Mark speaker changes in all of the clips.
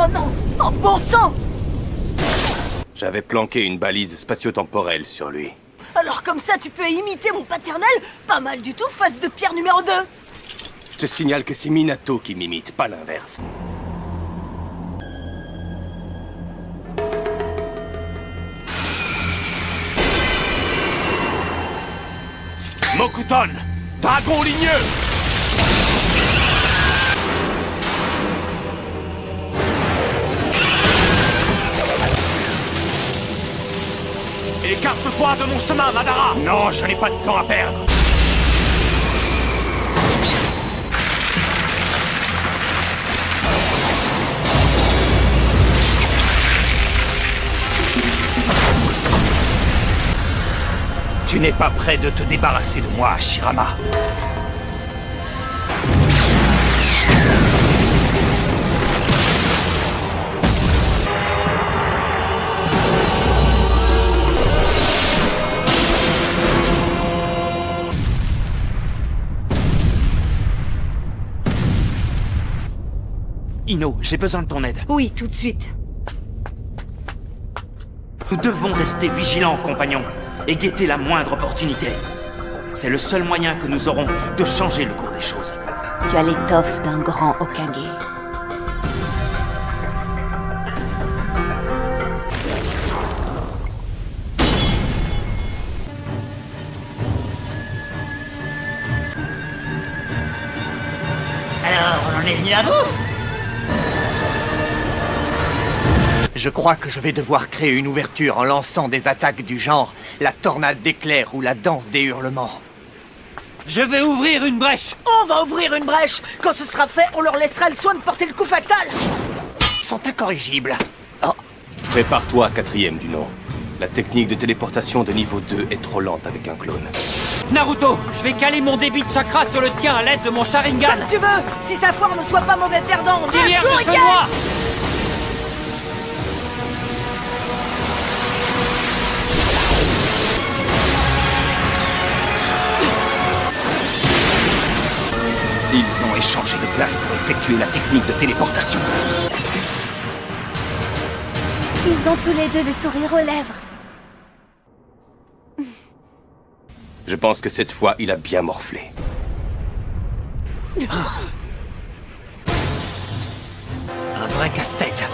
Speaker 1: Oh non! Oh bon sang!
Speaker 2: J'avais planqué une balise spatio-temporelle sur lui.
Speaker 1: Alors comme ça tu peux imiter mon paternel? Pas mal du tout, face de pierre numéro 2.
Speaker 2: Je te signale que c'est Minato qui m'imite, pas l'inverse. Mokuton! Dragon ligneux! Écarte-toi de mon chemin, Madara! Non, je n'ai pas de temps à perdre! Tu n'es pas prêt de te débarrasser de moi, Shirama. Ino, j'ai besoin de ton aide.
Speaker 1: Oui, tout de suite.
Speaker 2: Nous devons rester vigilants, compagnons, et guetter la moindre opportunité. C'est le seul moyen que nous aurons de changer le cours des choses.
Speaker 1: Tu as l'étoffe d'un grand Hokage.
Speaker 3: Alors, on en est venu à bout?
Speaker 4: Je crois que je vais devoir créer une ouverture en lançant des attaques du genre la tornade d'éclairs ou la danse des hurlements.
Speaker 3: Je vais ouvrir une brèche.
Speaker 1: On va ouvrir une brèche. Quand ce sera fait, on leur laissera le soin de porter le coup fatal.
Speaker 4: Ils sont incorrigibles. Oh,
Speaker 2: Prépare-toi, quatrième du nom. La technique de téléportation de niveau 2 est trop lente avec un clone.
Speaker 3: Naruto, je vais caler mon débit de chakra sur le tien à l'aide de mon Sharingan.
Speaker 1: Comme tu veux. Si sa foire ne soit pas mauvais perdant,
Speaker 3: Derrière
Speaker 1: un
Speaker 3: contre
Speaker 1: Shuriken.
Speaker 3: moi.
Speaker 2: Ils ont échangé de place pour effectuer la technique de téléportation.
Speaker 5: Ils ont tous les deux le sourire aux lèvres.
Speaker 2: Je pense que cette fois, il a bien morflé.
Speaker 4: un vrai casse-tête.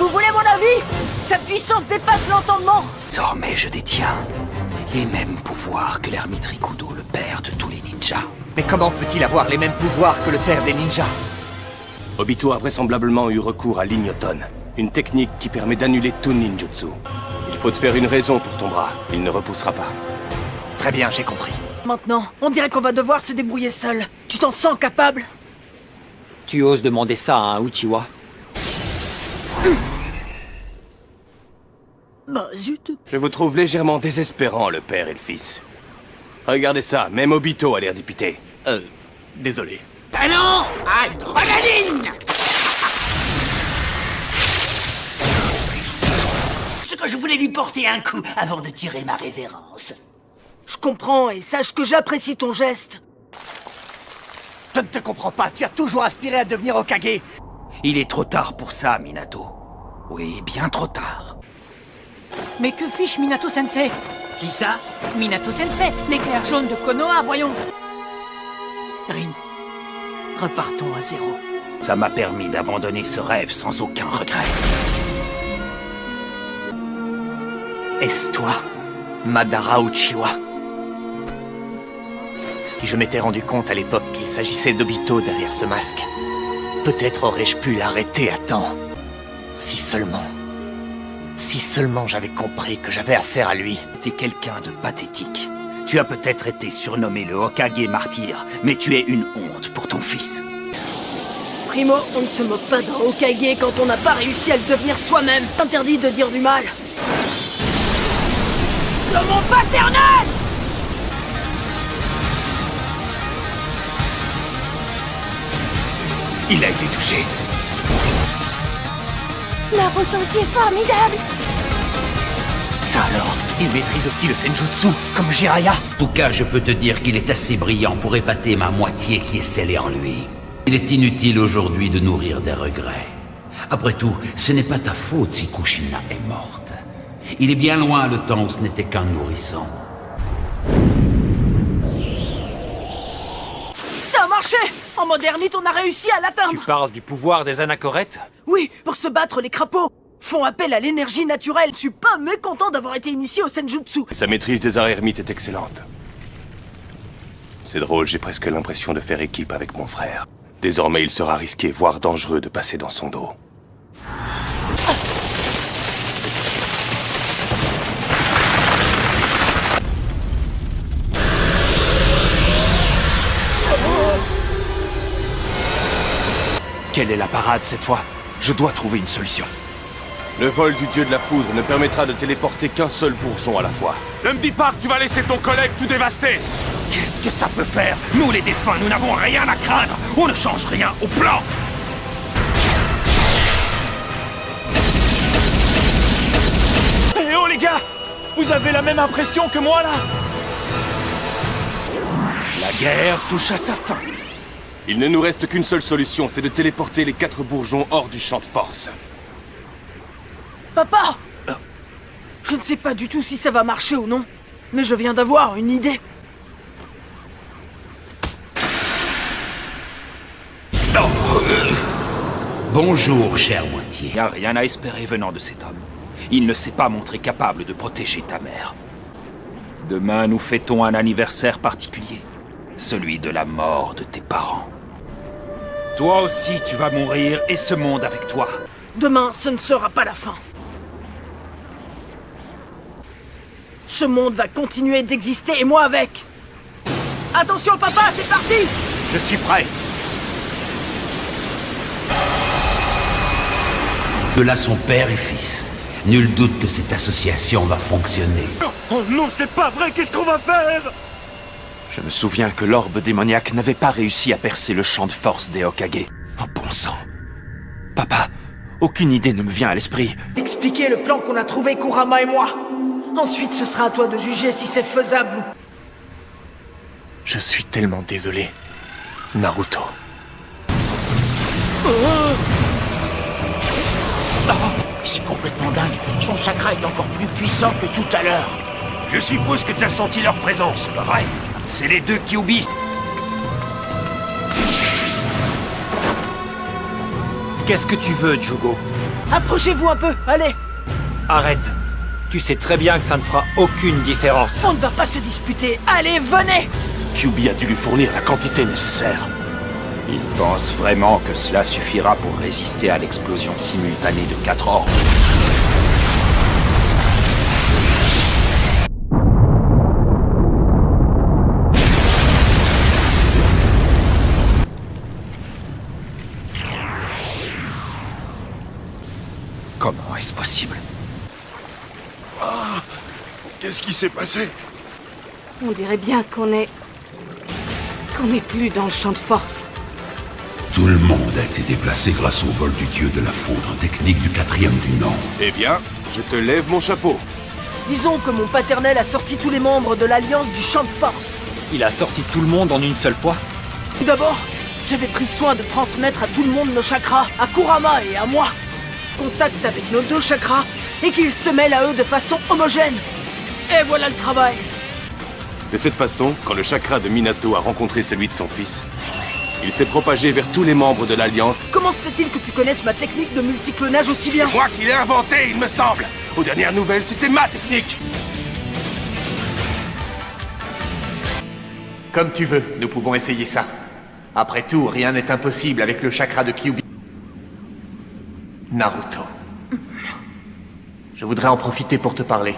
Speaker 1: Vous voulez mon avis? Sa puissance dépasse l'entendement.
Speaker 6: Désormais, je détiens les mêmes pouvoirs que l'ermite Rikudo, le père de tous les ninjas.
Speaker 4: Mais comment peut-il avoir les mêmes pouvoirs que le père des ninjas?
Speaker 2: Obito a vraisemblablement eu recours à l'Ignoton, une technique qui permet d'annuler tout ninjutsu. Il faut te faire une raison pour ton bras, il ne repoussera pas.
Speaker 4: Très bien, j'ai compris.
Speaker 1: Maintenant, on dirait qu'on va devoir se débrouiller seul. Tu t'en sens capable?
Speaker 3: Tu oses demander ça à un Uchiwa?
Speaker 1: Bah zut.
Speaker 2: Je vous trouve légèrement désespérant, le père et le fils. Regardez ça, même Obito a l'air dépité.
Speaker 4: Désolé.
Speaker 3: Canon à Dragaline!
Speaker 6: Ce que je voulais lui porter un coup avant de tirer ma révérence.
Speaker 1: Je comprends et sache que j'apprécie ton geste.
Speaker 4: Je ne te comprends pas, tu as toujours aspiré à devenir Hokage.
Speaker 6: Il est trop tard pour ça, Minato. Oui, bien trop tard.
Speaker 3: Mais que fiche Minato-sensei? Qui ça? Minato-sensei, l'éclair jaune de Konoha, voyons. Rin, repartons à zéro.
Speaker 6: Ça m'a permis d'abandonner ce rêve sans aucun regret.
Speaker 4: Est-ce toi, Madara Uchiwa? Si je m'étais rendu compte à l'époque qu'il s'agissait d'Obito derrière ce masque, peut-être aurais-je pu l'arrêter à temps. Si seulement j'avais compris que j'avais affaire à lui.
Speaker 6: T'es quelqu'un de pathétique. Tu as peut-être été surnommé le Hokage martyr, mais tu es une honte pour ton fils.
Speaker 1: Primo, on ne se moque pas d'un Hokage quand on n'a pas réussi à le devenir soi-même. Interdit de dire du mal. De mon paternel!
Speaker 2: Il a été touché.
Speaker 5: Naruto, tu es formidable.
Speaker 4: Ça alors, il maîtrise aussi le Senjutsu, comme Jiraiya.
Speaker 7: En tout cas, je peux te dire qu'il est assez brillant pour épater ma moitié qui est scellée en lui. Il est inutile aujourd'hui de nourrir des regrets. Après tout, ce n'est pas ta faute si Kushina est morte. Il est bien loin le temps où ce n'était qu'un nourrisson.
Speaker 1: Ça a marché! En mode ermite, on a réussi à l'atteindre!
Speaker 4: Tu parles du pouvoir des anachorètes?
Speaker 1: Oui, pour se battre, les crapauds font appel à l'énergie naturelle. Je suis pas mécontent d'avoir été initié au Senjutsu.
Speaker 2: Sa maîtrise des arts ermites est excellente. C'est drôle, j'ai presque l'impression de faire équipe avec mon frère. Désormais, il sera risqué, voire dangereux, de passer dans son dos.
Speaker 4: Quelle est la parade cette fois? Je dois trouver une solution.
Speaker 2: Le vol du dieu de la foudre ne permettra de téléporter qu'un seul bourgeon à la fois.
Speaker 8: Ne me dis pas que tu vas laisser ton collègue tout dévaster!
Speaker 6: Qu'est-ce que ça peut faire? Nous, les défunts, nous n'avons rien à craindre. On ne change rien au plan.
Speaker 8: Eh oh les gars! Vous avez la même impression que moi là?
Speaker 6: La guerre touche à sa fin.
Speaker 2: Il ne nous reste qu'une seule solution, c'est de téléporter les 4 bourgeons hors du champ de force.
Speaker 1: Papa! Je ne sais pas du tout si ça va marcher ou non, mais je viens d'avoir une idée.
Speaker 7: Bonjour, chère moitié.
Speaker 6: Il n'y a rien à espérer venant de cet homme. Il ne s'est pas montré capable de protéger ta mère. Demain, nous fêtons un anniversaire particulier. Celui de la mort de tes parents. Toi aussi, tu vas mourir, et ce monde avec toi.
Speaker 1: Demain, ce ne sera pas la fin. Ce monde va continuer d'exister et moi avec. Attention papa, c'est parti!
Speaker 6: Je suis prêt.
Speaker 7: De là son père et fils. Nul doute que cette association va fonctionner.
Speaker 8: Oh non, c'est pas vrai! Qu'est-ce qu'on va faire?
Speaker 4: Je me souviens que l'orbe démoniaque n'avait pas réussi à percer le champ de force des Hokage. Oh bon sang. Papa, aucune idée ne me vient à l'esprit.
Speaker 1: Expliquer le plan qu'on a trouvé, Kurama et moi. Ensuite, ce sera à toi de juger si c'est faisable.
Speaker 4: Je suis tellement désolé, Naruto.
Speaker 6: C'est complètement dingue. Son chakra est encore plus puissant que tout à l'heure. Je suppose que t'as senti leur présence, pas vrai? C'est les deux Kyubis.
Speaker 4: Qu'est-ce que tu veux, Jugo?
Speaker 1: Approchez-vous un peu, allez.
Speaker 4: Arrête. Tu sais très bien que ça ne fera aucune différence.
Speaker 1: On ne va pas se disputer. Allez, venez!
Speaker 4: Kyubi a dû lui fournir la quantité nécessaire.
Speaker 6: Il pense vraiment que cela suffira pour résister à l'explosion simultanée de 4 orbes. Comment est-ce possible?
Speaker 8: Qu'est-ce qui s'est passé?
Speaker 9: On dirait bien qu'on n'est plus dans le champ de force.
Speaker 7: Tout le monde a été déplacé grâce au vol du dieu de la foudre, technique du 4e du nom.
Speaker 2: Eh bien, je te lève mon chapeau.
Speaker 1: Disons que mon paternel a sorti tous les membres de l'Alliance du champ de force.
Speaker 4: Il a sorti tout le monde en une seule fois?
Speaker 1: Tout d'abord, j'avais pris soin de transmettre à tout le monde nos chakras, à Kurama et à moi. Contact avec nos 2 chakras et qu'ils se mêlent à eux de façon homogène. Et voilà le travail.
Speaker 2: De cette façon, quand le chakra de Minato a rencontré celui de son fils, il s'est propagé vers tous les membres de l'Alliance.
Speaker 1: Comment se fait-il que tu connaisses ma technique de multiclonage aussi bien?
Speaker 8: C'est moi qui l'ai inventé, il me semble!
Speaker 2: Aux dernières nouvelles, c'était ma technique.
Speaker 4: Comme tu veux, nous pouvons essayer ça. Après tout, rien n'est impossible avec le chakra de Kyubi. Naruto. Je voudrais en profiter pour te parler.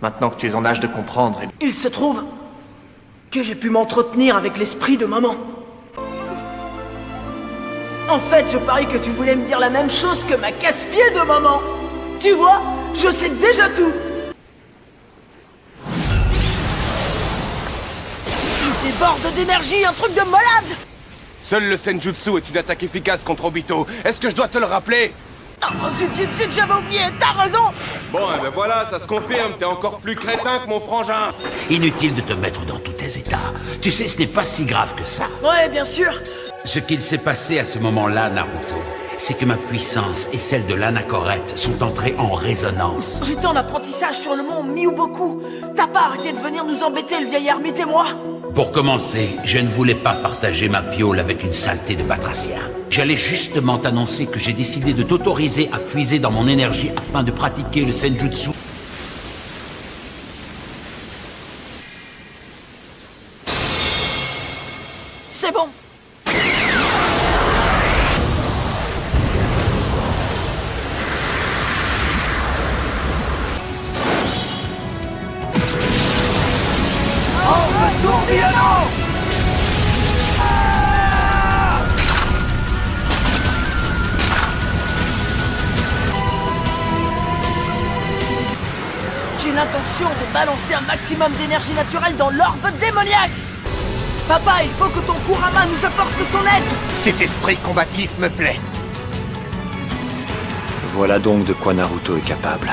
Speaker 4: Maintenant que tu es en âge de comprendre,
Speaker 1: Il se trouve que j'ai pu m'entretenir avec l'esprit de maman. En fait, je parie que tu voulais me dire la même chose que ma casse-pied de maman. Tu vois, je sais déjà tout. Je déborde d'énergie, un truc de malade.
Speaker 2: Seul le Senjutsu est une attaque efficace contre Obito. Est-ce que je dois te le rappeler?
Speaker 1: Oh, zut, j'avais oublié, t'as raison.
Speaker 2: Bon, eh ben voilà, ça se confirme, t'es encore plus crétin que mon frangin.
Speaker 7: Inutile de te mettre dans tous tes états. Tu sais, ce n'est pas si grave que ça.
Speaker 1: Ouais, bien sûr.
Speaker 7: Ce qu'il s'est passé à ce moment-là, Naruto, c'est que ma puissance et celle de l'Anachorète sont entrées en résonance.
Speaker 1: J'étais en apprentissage sur le mont Miuboku. T'as pas arrêté de venir nous embêter, le vieil ermite et moi?
Speaker 7: Pour commencer, je ne voulais pas partager ma piole avec une saleté de batracien. J'allais justement t'annoncer que j'ai décidé de t'autoriser à puiser dans mon énergie afin de pratiquer le Senjutsu.
Speaker 1: C'est bon. J'ai l'intention de balancer un maximum d'énergie naturelle dans l'orbe démoniaque. Papa, il faut que ton Kurama nous apporte son aide.
Speaker 8: Cet esprit combatif me plaît.
Speaker 6: Voilà donc de quoi Naruto est capable.